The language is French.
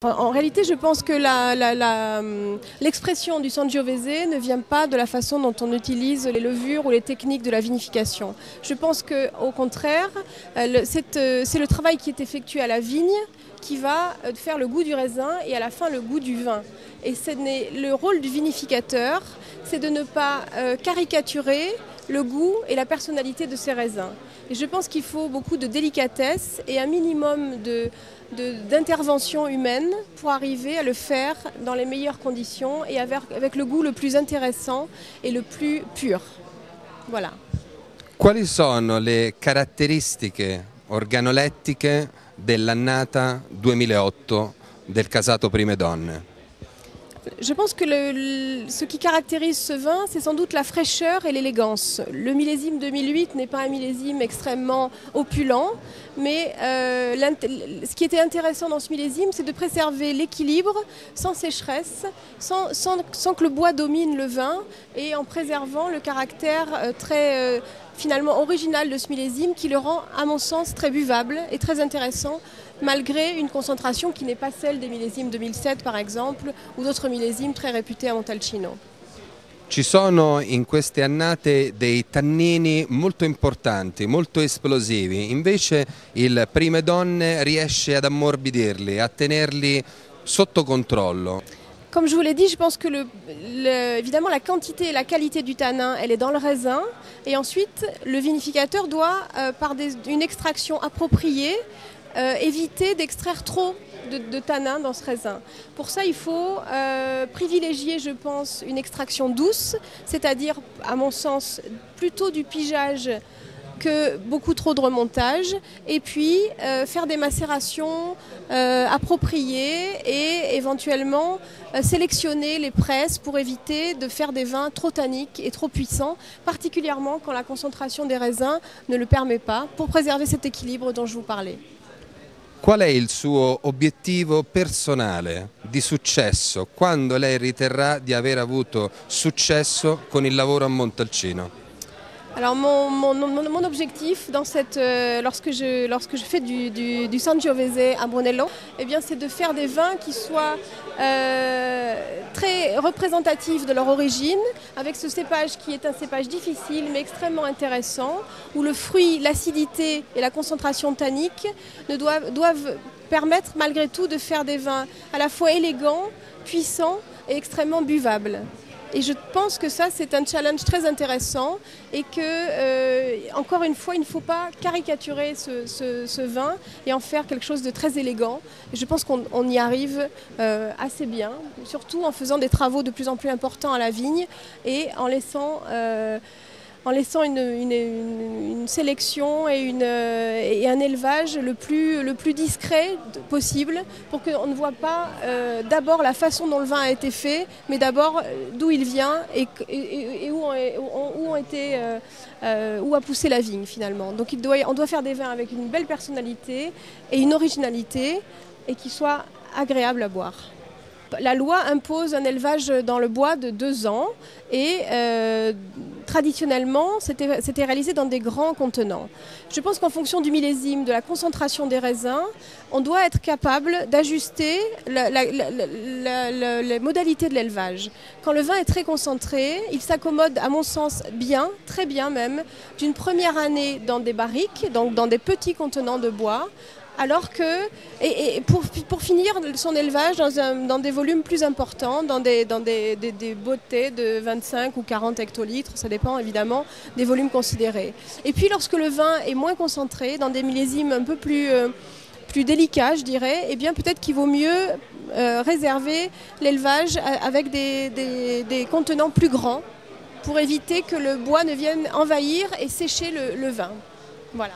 En réalité, je pense que l'expression du Sangiovese ne vient pas de la façon dont on utilise les levures ou les techniques de la vinification. Je pense qu'au contraire, c'est le travail qui est effectué à la vigne qui va faire le goût du raisin et à la fin le goût du vin. Et le rôle du vinificateur, c'est de ne pas caricaturer le goût et la personnalité de ces raisins. Et je pense qu'il faut beaucoup de délicatesse et un minimum d'intervention humaine pour arriver à le faire dans les meilleures conditions et avec le goût le plus intéressant et le plus pur. Voilà. Quali sono le caratteristiche organolettiche dell'annata 2008 del Casato Prime Donne? Je pense que ce qui caractérise ce vin, c'est sans doute la fraîcheur et l'élégance. Le millésime 2008 n'est pas un millésime extrêmement opulent, mais ce qui était intéressant dans ce millésime, c'est de préserver l'équilibre sans sécheresse, sans que le bois domine le vin, et en préservant le caractère très finalement original de ce millésime qui le rend, à mon sens, très buvable et très intéressant, malgré une concentration qui n'est pas celle des millésimes 2007 par exemple, ou d'autres millésimes très réputés à Montalcino. Ci sono in queste annate dei tannini molto importanti, molto esplosivi, invece il Prime Donne riesce ad ammorbidirli, a tenerli sotto controllo. Comme je vous l'ai dit, je pense que évidemment la quantité et la qualité du tanin, elle est dans le raisin. Et ensuite, le vinificateur doit, par une extraction appropriée, éviter d'extraire trop de tanin dans ce raisin. Pour ça, il faut privilégier, je pense, une extraction douce, c'est-à-dire, à mon sens, plutôt du pigeage que beaucoup trop de remontage, et puis faire des macérations appropriées et éventuellement sélectionner les presses pour éviter de faire des vins trop tanniques et trop puissants, particulièrement quand la concentration des raisins ne le permet pas, pour préserver cet équilibre dont je vous parlais. Qual è il suo obiettivo personale di successo quando lei riterrà di aver avuto successo con il lavoro a Montalcino? Alors mon objectif lorsque je fais du Sangiovese à Brunello, eh bien, c'est de faire des vins qui soient très représentatifs de leur origine, avec ce cépage qui est un cépage difficile mais extrêmement intéressant, où le fruit, l'acidité et la concentration tannique doivent permettre malgré tout de faire des vins à la fois élégants, puissants et extrêmement buvables. Et je pense que ça, c'est un challenge très intéressant et que, encore une fois, il ne faut pas caricaturer ce vin et en faire quelque chose de très élégant. Et je pense qu'on y arrive assez bien, surtout en faisant des travaux de plus en plus importants à la vigne et en laissant une sélection et un élevage le plus discret possible pour qu'on ne voit pas d'abord la façon dont le vin a été fait, mais d'abord d'où il vient et où a poussé la vigne finalement. Donc on doit faire des vins avec une belle personnalité et une originalité et qui soient agréables à boire. La loi impose un élevage dans le bois de 2 ans et traditionnellement, c'était réalisé dans des grands contenants. Je pense qu'en fonction du millésime, de la concentration des raisins, on doit être capable d'ajuster les modalités de l'élevage. Quand le vin est très concentré, il s'accommode, à mon sens, bien, très bien même, d'une première année dans des barriques, donc dans des petits contenants de bois, alors que, pour finir son élevage dans des volumes plus importants, dans des bottés de 25 ou 40 hectolitres, ça dépend évidemment des volumes considérés. Et puis lorsque le vin est moins concentré, dans des millésimes un peu plus délicats, je dirais, eh bien peut-être qu'il vaut mieux réserver l'élevage avec des contenants plus grands pour éviter que le bois ne vienne envahir et sécher le vin. Voilà.